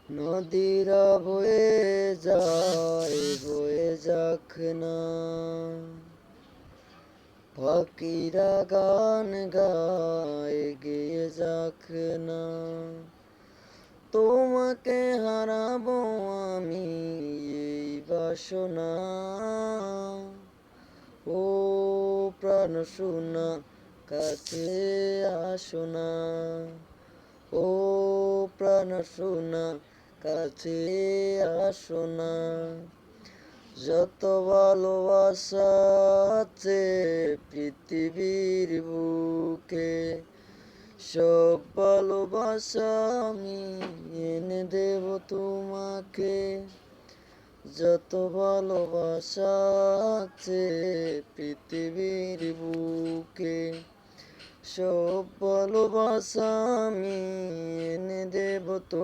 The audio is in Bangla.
নদীরা বয়ে যায় বয়ে যাক না, পাখিরা গান গায় গেয়ে যাক না। তোমাকে হারাবো আমি এই বাসনা, ও প্রাণ সোনা কাছে আসো না, ও প্রাণ সোনা কাছে আসো না। যত ভালোবাসা আছে পৃথিবীর বুকে, সব ভালোবাসা আমি এনে দেব তোমাকে। যত ভালোবাসা আছে পৃথিবীর বুকে, সব ভালোবাসা আমি এনে দেব